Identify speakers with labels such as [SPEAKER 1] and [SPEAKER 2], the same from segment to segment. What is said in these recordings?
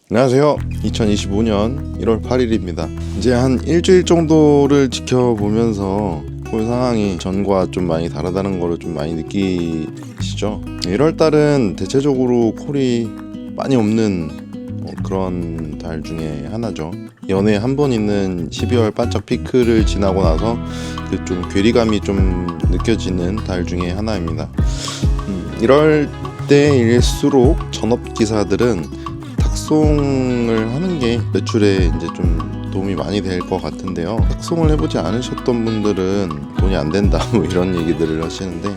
[SPEAKER 1] 안녕하세요. 2025년 1월 8일입니다. 이제 한 일주일 정도를 지켜보면서 콜 상황이 전과 좀 많이 다르다는 거를 좀 많이 느끼시죠? 1월달은 대체적으로 콜이 많이 없는 그런 달 중에 하나죠. 연애에 한 번 있는 12월 반짝 피크를 지나고 나서 그 좀 괴리감이 좀 느껴지는 달 중에 하나입니다. 이럴 때일수록 전업기사들은 탁송을 하는 게 매출에 이제 좀 도움이 많이 될 것 같은데요. 탁송을 해보지 않으셨던 분들은 돈이 안 된다 뭐 이런 얘기들을 하시는데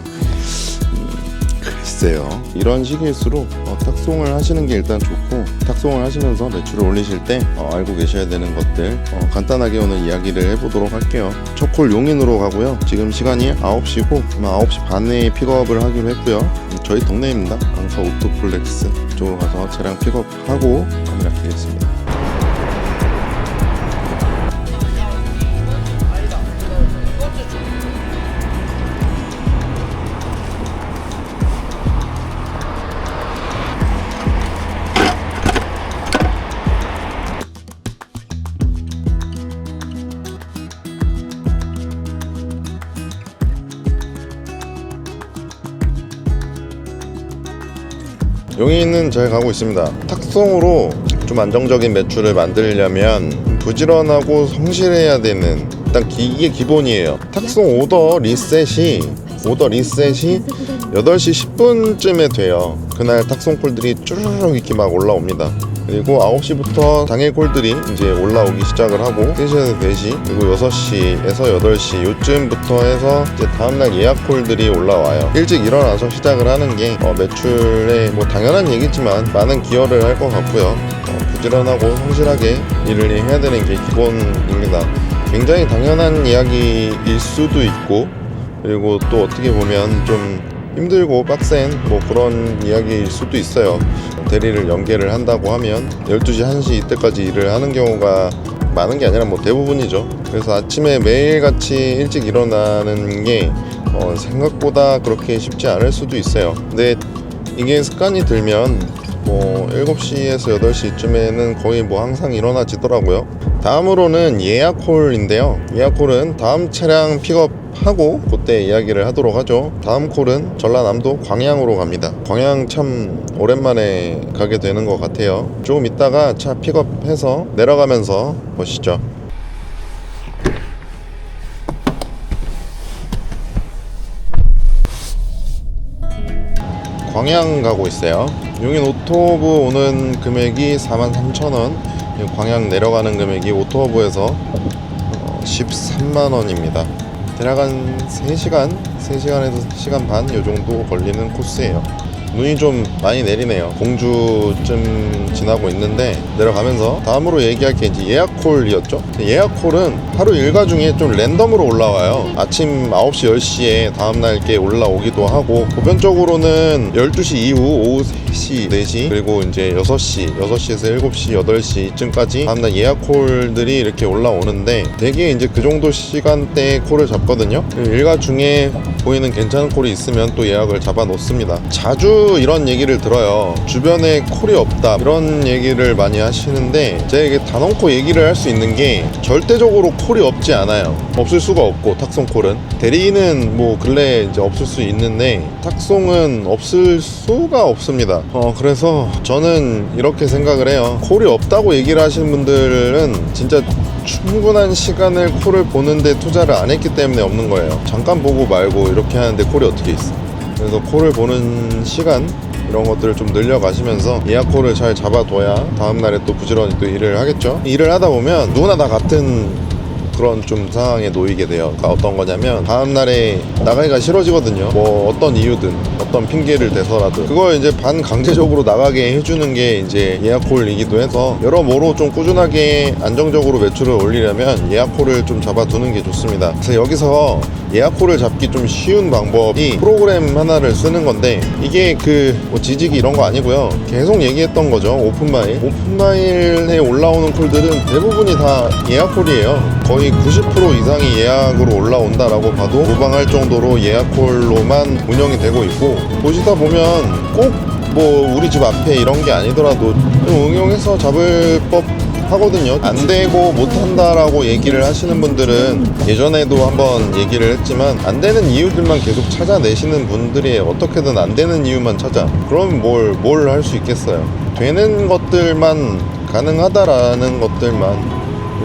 [SPEAKER 1] 글쎄요. 이런 시기일수록 탁송을 하시는 게 일단 좋고, 탁송을 하시면서 매출을 올리실 때 알고 계셔야 되는 것들 간단하게 오늘 이야기를 해보도록 할게요. 첫 콜 용인으로 가고요. 지금 시간이 9시고 아마 9시 반에 픽업을 하기로 했고요. 저희 동네입니다. 강서 오토플렉스 이쪽으로 가서 차량 픽업하고 카메라 켜겠습니다. 용인은 잘 가고 있습니다. 탁송으로 좀 안정적인 매출을 만들려면 부지런하고 성실해야 되는, 일단 이게 기본이에요. 탁송 오더 리셋이 8시 10분쯤에 돼요. 그날 탁송 콜들이 쭈르륵 이렇게 막 올라옵니다. 그리고 9시부터 당일 콜들이 이제 올라오기 시작을 하고 3시에서 4시 그리고 6시에서 8시 요쯤부터 해서 이제 다음날 예약 콜들이 올라와요. 일찍 일어나서 시작을 하는 게 매출에 뭐 당연한 얘기지만 많은 기여를 할 것 같고요. 부지런하고 성실하게 일을 해야 되는 게 기본입니다. 굉장히 당연한 이야기일 수도 있고, 그리고 또 어떻게 보면 좀 힘들고 빡센 뭐 그런 이야기일 수도 있어요. 대리를 연계를 한다고 하면 12시, 1시 이때까지 일을 하는 경우가 많은 게 아니라 뭐 대부분이죠. 그래서 아침에 매일같이 일찍 일어나는 게 생각보다 그렇게 쉽지 않을 수도 있어요. 근데 이게 습관이 들면 뭐 7시에서 8시쯤에는 거의 뭐 항상 일어나지더라고요. 다음으로는 예약콜인데요. 예약콜은 다음 차량 픽업하고 그때 이야기를 하도록 하죠. 다음 콜은 전라남도 광양으로 갑니다. 광양 참 오랜만에 가게 되는 것 같아요. 조금 있다가 차 픽업해서 내려가면서 보시죠. 광양 가고 있어요. 용인 오토허브 오는 금액이 43,000원, 광양 내려가는 금액이 오토허브에서 13만원입니다. 대략 한 3시간에서 3시간 반 요정도 걸리는 코스예요. 눈이 좀 많이 내리네요. 공주쯤 지나고 있는데 내려가면서 다음으로 얘기할 게 이제 예약콜이었죠. 예약콜은 하루 일과 중에 좀 랜덤으로 올라와요. 아침 9시, 10시에 다음날 게 올라오기도 하고, 보편적으로는 12시 이후 오후 3시, 4시 그리고 이제 6시에서 7시, 8시쯤까지 다음날 예약콜들이 이렇게 올라오는데, 대개 이제 그 정도 시간대에 콜을 잡거든요. 일과 중에 보이는 괜찮은 콜이 있으면 또 예약을 잡아 놓습니다. 자주 이런 얘기를 들어요. 주변에 콜이 없다 이런 얘기를 많이 하시는데, 제가 이게 단언코 얘기를 할 수 있는 게 절대적으로 콜이 없지 않아요. 없을 수가 없고, 탁송 콜은 대리는 뭐 근래 이제 없을 수 있는데 탁송은 없을 수가 없습니다. 그래서 저는 이렇게 생각을 해요. 콜이 없다고 얘기를 하시는 분들은 진짜 충분한 시간을 콜을 보는데 투자를 안 했기 때문에 없는 거예요. 잠깐 보고 말고 이렇게 하는데 콜이 어떻게 있어. 그래서 콜을 보는 시간 이런 것들을 좀 늘려가시면서 예약 콜을 잘 잡아둬야 다음날에 또 부지런히 또 일을 하겠죠. 일을 하다 보면 누구나 다 같은 그런 좀 상황에 놓이게 돼요. 그러니까 어떤 거냐면 다음날에 나가기가 싫어지거든요. 뭐 어떤 이유든 어떤 핑계를 대서라도 그걸 이제 반강제적으로 나가게 해주는 게 이제 예약콜이기도 해서, 여러모로 좀 꾸준하게 안정적으로 매출을 올리려면 예약콜을 좀 잡아두는 게 좋습니다. 그래서 여기서 예약콜을 잡기 좀 쉬운 방법이 프로그램 하나를 쓰는 건데, 이게 뭐 지지기 이런 거 아니고요. 계속 얘기했던 거죠. 오픈마일에 올라오는 콜들은 대부분이 다 예약콜이에요. 거의 90% 이상이 예약으로 올라온다라고 봐도 무방할 정도로 예약콜로만 운영이 되고 있고, 보시다 보면 꼭 뭐 우리 집 앞에 이런 게 아니더라도 좀 응용해서 잡을 법 하거든요. 안 되고 못 한다라고 얘기를 하시는 분들은 예전에도 한번 얘기를 했지만 안 되는 이유들만 계속 찾아내시는 분들이 어떻게든 안 되는 이유만 찾아. 그럼 뭘 할 수 있겠어요. 되는 것들만 가능하다라는 것들만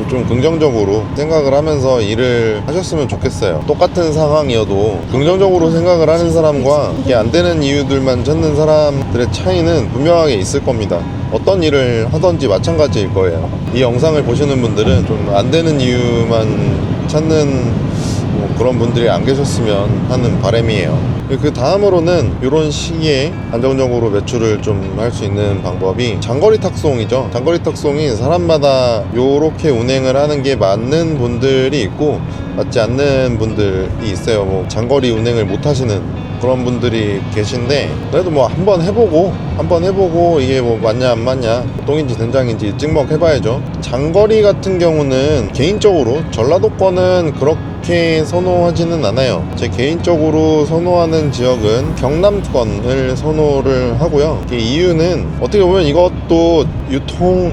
[SPEAKER 1] 좀 긍정적으로 생각을 하면서 일을 하셨으면 좋겠어요. 똑같은 상황이어도 긍정적으로 생각을 하는 사람과 이게 안 되는 이유들만 찾는 사람들의 차이는 분명하게 있을 겁니다. 어떤 일을 하든지 마찬가지일 거예요. 이 영상을 보시는 분들은 좀 안 되는 이유만 찾는 그런 분들이 안 계셨으면 하는 바람이에요. 그 다음으로는 이런 시기에 안정적으로 매출을 좀 할 수 있는 방법이 장거리 탁송이죠. 장거리 탁송이 사람마다 요렇게 운행을 하는 게 맞는 분들이 있고 맞지 않는 분들이 있어요. 뭐 장거리 운행을 못 하시는 그런 분들이 계신데 그래도 뭐 한번 해보고 이게 뭐 맞냐 안 맞냐 똥인지 된장인지 찍먹해봐야죠. 장거리 같은 경우는 개인적으로 전라도권은 그렇게 선호하지는 않아요. 제 개인적으로 선호하는 지역은 경남권을 선호를 하고요. 이유는 어떻게 보면 이것도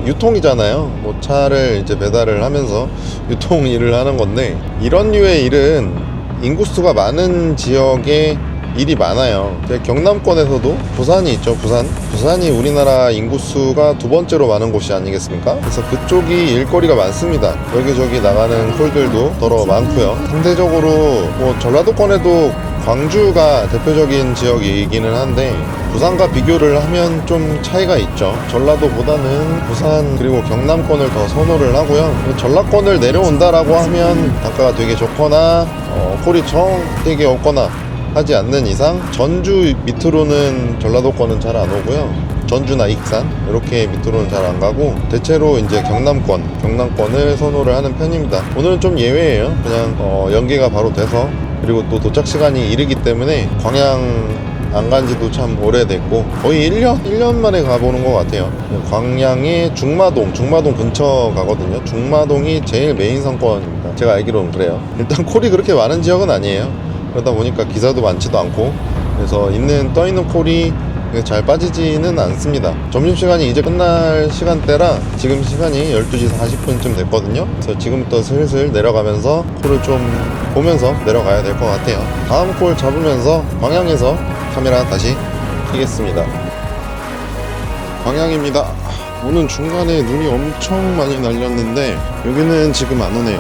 [SPEAKER 1] 유통이잖아요. 뭐 차를 이제 배달을 하면서 유통 일을 하는 건데 이런 류의 일은 인구수가 많은 지역에 일이 많아요. 경남권에서도 부산이 있죠. 부산이 우리나라 인구수가 두 번째로 많은 곳이 아니겠습니까? 그래서 그쪽이 일거리가 많습니다. 여기저기 나가는 콜들도 더러 많고요. 상대적으로 뭐 전라도권에도 광주가 대표적인 지역이기는 한데 부산과 비교를 하면 좀 차이가 있죠. 전라도보다는 부산 그리고 경남권을 더 선호를 하고요. 전라권을 내려온다라고 하면 단가가 되게 좋거나 콜이 되게 없거나 하지 않는 이상 전주 밑으로는 전라도권은 잘 안 오고요. 전주나 익산 이렇게 밑으로는 잘 안 가고 대체로 이제 경남권을 선호를 하는 편입니다. 오늘은 좀 예외예요. 그냥 연기가 바로 돼서 그리고 또 도착 시간이 이르기 때문에 광양 안 간 지도 참 오래됐고 거의 1년 만에 가보는 것 같아요. 광양의 중마동 근처 가거든요. 중마동이 제일 메인 상권입니다. 제가 알기로는 그래요. 일단 콜이 그렇게 많은 지역은 아니에요. 그러다 보니까 기사도 많지도 않고 그래서 떠있는 콜이 잘 빠지지는 않습니다. 점심시간이 이제 끝날 시간대라 지금 시간이 12시 40분쯤 됐거든요. 그래서 지금부터 슬슬 내려가면서 콜을 좀 보면서 내려가야 될 것 같아요. 다음 콜 잡으면서 광양에서 카메라 다시 켜겠습니다. 광양입니다. 오는 중간에 눈이 엄청 많이 날렸는데 여기는 지금 안 오네요.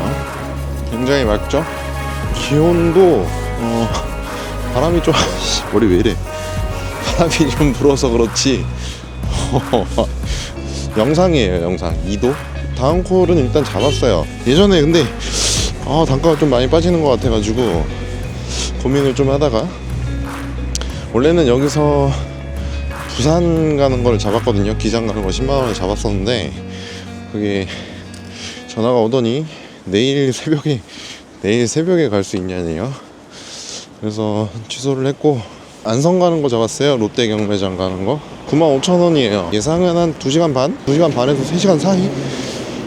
[SPEAKER 1] 굉장히 맑죠? 기온도 바람이 좀 머리 왜 이래 바람이 좀 불어서 그렇지 영상이에요. 영상 2도. 다음 콜은 일단 잡았어요. 예전에 근데 단가가 좀 많이 빠지는 것 같아가지고 고민을 좀 하다가 원래는 여기서 부산 가는 걸 잡았거든요. 기장 가는 거 10만원에 잡았었는데 그게 전화가 오더니 내일 새벽에 갈 수 있냐네요. 그래서 취소를 했고 안성 가는 거 잡았어요. 롯데 경매장 가는 거 95,000원이에요 예상은 한 2시간 반에서 3시간 사이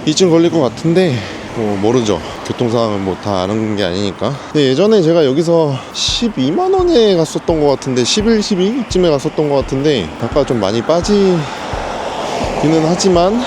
[SPEAKER 1] 이쯤 걸릴 것 같은데 뭐 모르죠. 교통 상황은 뭐 다 아는 게 아니니까. 근데 예전에 제가 여기서 12만원에 갔었던 것 같은데 11, 12쯤에 갔었던 것 같은데 단가가 좀 많이 빠지기는 하지만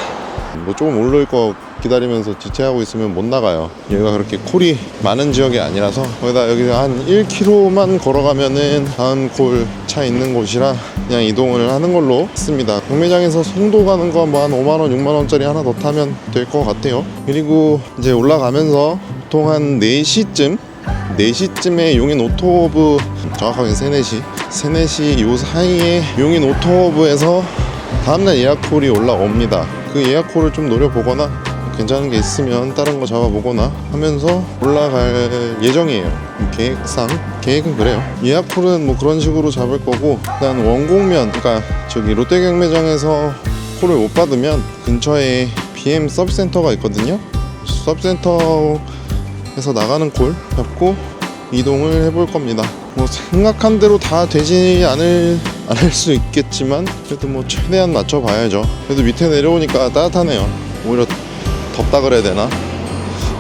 [SPEAKER 1] 뭐 조금 오를 거 기다리면서 지체하고 있으면 못 나가요. 여기가 그렇게 콜이 많은 지역이 아니라서 거기다 여기 한 1km만 걸어가면은 다음 콜 차 있는 곳이라 그냥 이동을 하는 걸로 했습니다. 경매장에서 송도 가는 거 뭐 한 5만원 6만원짜리 하나 더 타면 될 것 같아요. 그리고 이제 올라가면서 보통 한 4시쯤에 용인 오토허브, 정확하게 3-4시 요 사이에 용인 오토허브에서 다음날 예약콜이 올라옵니다. 그 예약콜을 좀 노려보거나 괜찮은 게 있으면 다른 거 잡아보거나 하면서 올라갈 예정이에요. 계획은 그래요. 예약콜은 뭐 그런 식으로 잡을 거고 일단 원곡면, 그러니까 저기 롯데 경매장에서 콜을 못 받으면 근처에 BM 서비스센터가 있거든요. 서비스센터에서 나가는 콜 잡고 이동을 해볼 겁니다. 뭐 생각한 대로 다 되지 않을 수 있겠지만 그래도 뭐 최대한 맞춰봐야죠. 그래도 밑에 내려오니까 따뜻하네요. 오히려 덥다 그래야 되나?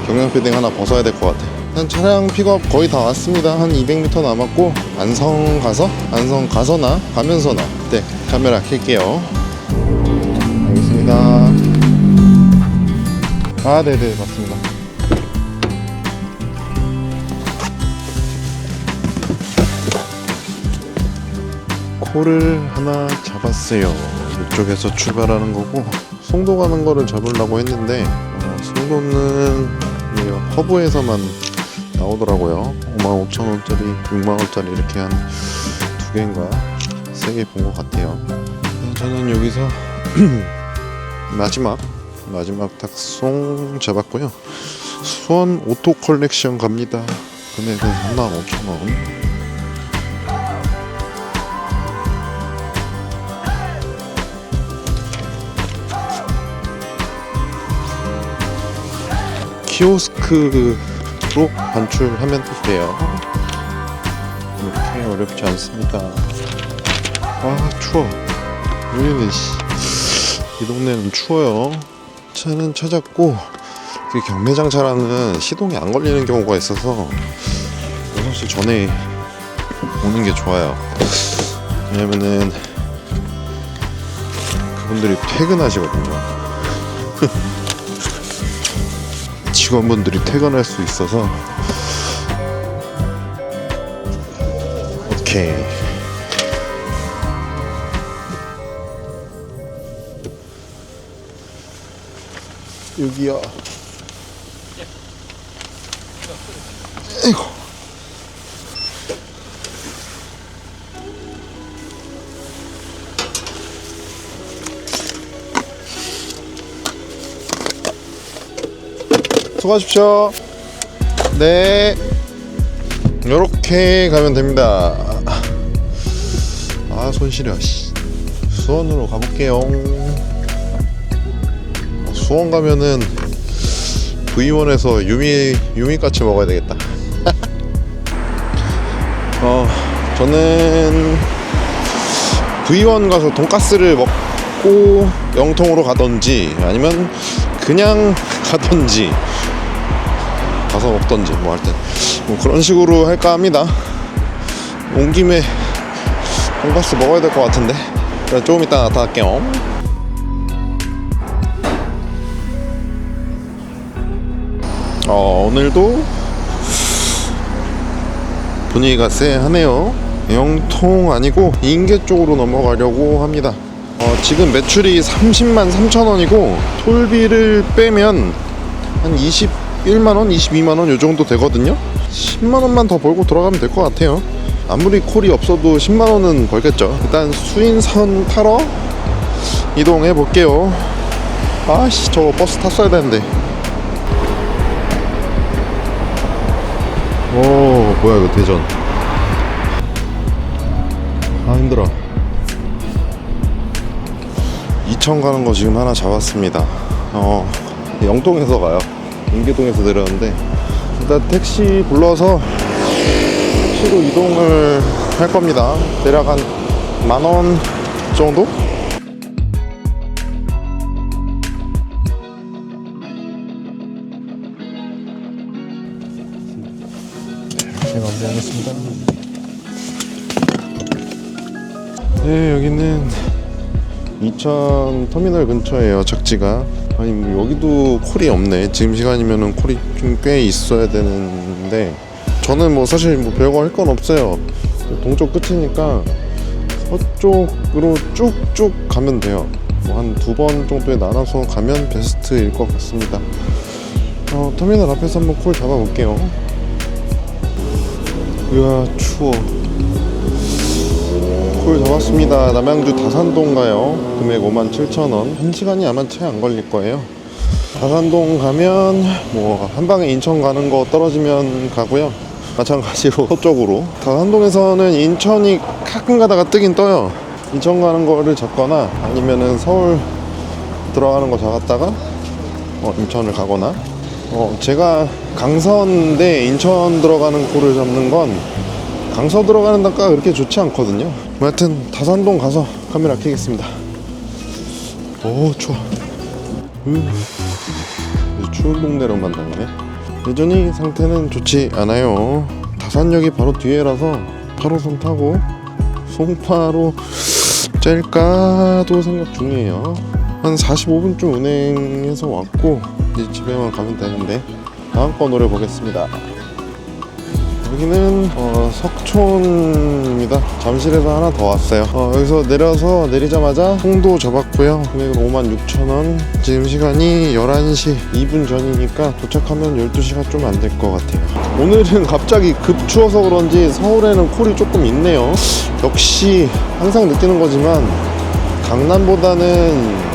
[SPEAKER 1] 경량 패딩 하나 벗어야 될 것 같아. 일단 차량 픽업 거의 다 왔습니다. 한 200m 남았고 안성 가서나 가면서나 네, 카메라 켤게요. 알겠습니다. 아, 네네, 맞습니다. 콜을 하나 잡았어요. 이쪽에서 출발하는 거고, 송도 가는 거를 잡으려고 했는데 송도는 허브에서만 나오더라고요. 55,000원짜리, 6만원짜리 이렇게 한 2개인가 3개 본 것 같아요. 저는 여기서 마지막 탁송 잡았고요. 수원 오토 컬렉션 갑니다. 금액은 35,000원. 키오스크로 반출하면 돼요. 이렇게 어렵지 않습니다. 아, 추워. 여기는 이 동네는 추워요. 차는 찾았고, 경매장차라는 시동이 안 걸리는 경우가 있어서 6시 전에 오는 게 좋아요. 왜냐면은 그분들이 퇴근하시거든요. 직원분들이 퇴근할 수 있어서. 오케이. 여기야. 아이고. 수고하십시오. 네, 요렇게 가면 됩니다. 아, 손 시려. 수원으로 가볼게요. 수원 가면은 V1에서 유미까치 먹어야 되겠다. 저는 V1 가서 돈가스를 먹고 영통으로 가던지 아니면 그냥 가던지 가서 먹던지 뭐 할 땐 뭐 그런 식으로 할까 합니다. 온 김에 돈가스 먹어야 될 것 같은데 조금 이따 나타날게요. 오늘도 분위기가 쎄하네요. 영통 아니고 인계 쪽으로 넘어가려고 합니다. 지금 매출이 30만 3천원이고 톨비를 빼면 한 21만원, 22만원 요 정도 되거든요. 10만원만 더 벌고 돌아가면 될 것 같아요. 아무리 콜이 없어도 10만원은 벌겠죠. 일단 수인선 타러 이동해 볼게요. 아씨, 저거 버스 탔어야 되는데. 오, 뭐야 이거 대전. 아, 힘들어. 이천 가는 거 지금 하나 잡았습니다. 영동에서 가요. 인계동에서 내렸는데 일단 택시 불러서 택시로 이동을 할 겁니다. 대략 한 10,000원 정도? 네, 마무리하겠습니다. 네, 여기는 이천 터미널 근처에요. 적지가. 아니 뭐 여기도 콜이 없네. 지금 시간이면은 콜이 좀 꽤 있어야 되는데 저는 뭐 사실 뭐 별거 할 건 없어요. 동쪽 끝이니까 서쪽으로 쭉쭉 가면 돼요. 뭐 한 2번 정도에 나눠서 가면 베스트일 것 같습니다. 터미널 앞에서 한번 콜 잡아볼게요. 이야, 추워. 콜 잡았습니다. 남양주 다산동 가요. 금액 57,000원. 1시간이 아마 채 안 걸릴 거예요. 다산동 가면 뭐 한방에 인천 가는 거 떨어지면 가고요. 마찬가지로 서쪽으로. 다산동에서는 인천이 가끔 가다가 뜨긴 떠요. 인천 가는 거를 잡거나 아니면은 서울 들어가는 거 잡았다가 인천을 가거나. 제가 강서인데 인천 들어가는 콜을 잡는 건 강서 들어가는 단가가 그렇게 좋지 않거든요. 하여튼 다산동 가서 카메라 켜겠습니다. 오, 추워. 추운 동네로만 다니네. 여전히 상태는 좋지 않아요. 다산역이 바로 뒤에라서 8호선 타고 송파로 짤까도 생각 중이에요. 한 45분쯤 운행해서 왔고 이제 집에만 가면 되는데 다음 거 노래 보겠습니다. 여기는 석촌입니다. 잠실에서 하나 더 왔어요. 여기서 내리자마자 홍도 접었고요. 금액은 56,000원. 지금 시간이 11시 2분 전이니까 도착하면 12시가 좀 안 될 것 같아요. 오늘은 갑자기 급추워서 그런지 서울에는 콜이 조금 있네요. 역시 항상 느끼는 거지만 강남보다는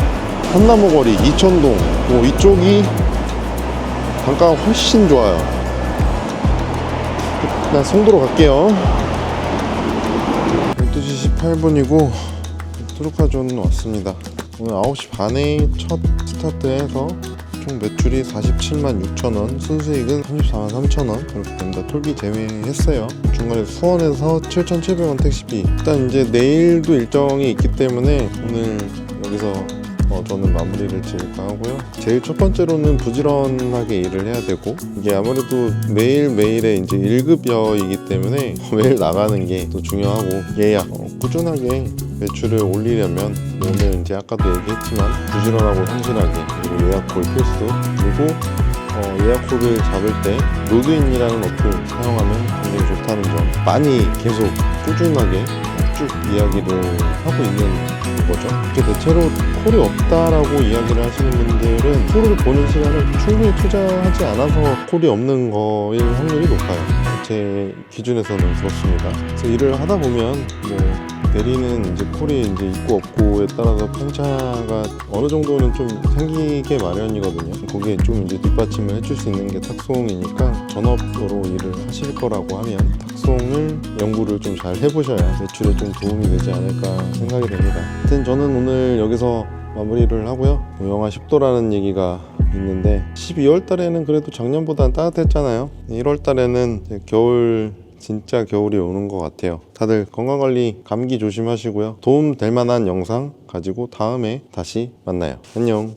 [SPEAKER 1] 한남호거리, 이천동 이쪽이 단가가 훨씬 좋아요. 일단 송도로 갈게요. 12시 18분이고 트루카존 왔습니다. 오늘 9시 반에 첫 스타트해서 총 매출이 476,000원, 순수익은 343,000원 그렇게 됩니다. 톨비 제외했어요. 중간에 수원에서 7,700원 택시비. 일단 이제 내일도 일정이 있기 때문에 오늘 여기서 저는 마무리를 지을까 하고요. 제일 첫 번째로는 부지런하게 일을 해야 되고, 이게 아무래도 매일매일의 이제 1급여이기 때문에 매일 나가는 게 또 중요하고, 예약 꾸준하게 매출을 올리려면 오늘 이제 아까도 얘기했지만 부지런하고 성실하게, 그리고 예약콜 필수, 그리고 예약콜을 잡을 때 로드인이라는 어플 사용하면 굉장히 좋다는 점, 많이 계속 꾸준하게 쭉 이야기를 하고 있는 거죠. 대체로 콜이 없다라고 이야기를 하시는 분들은 콜을 보는 시간을 충분히 투자하지 않아서 콜이 없는 거일 확률이 높아요. 제 기준에서는 그렇습니다. 그래서 일을 하다 보면 내리는 이제 콜이 이제 있고 없고에 따라서 편차가 어느 정도는 좀 생기게 마련이거든요. 거기에 좀 이제 뒷받침을 해줄 수 있는 게 탁송이니까 전업으로 일을 하실 거라고 하면 탁송을 연구를 좀 잘 해보셔야 매출에 좀 도움이 되지 않을까 생각이 됩니다. 하여튼 저는 오늘 여기서 마무리를 하고요. 영하 10도라는 얘기가 있는데 12월 달에는 그래도 작년보다는 따뜻했잖아요. 1월 달에는 진짜 겨울이 오는 것 같아요. 다들 건강관리, 감기 조심하시고요. 도움 될 만한 영상 가지고 다음에 다시 만나요. 안녕.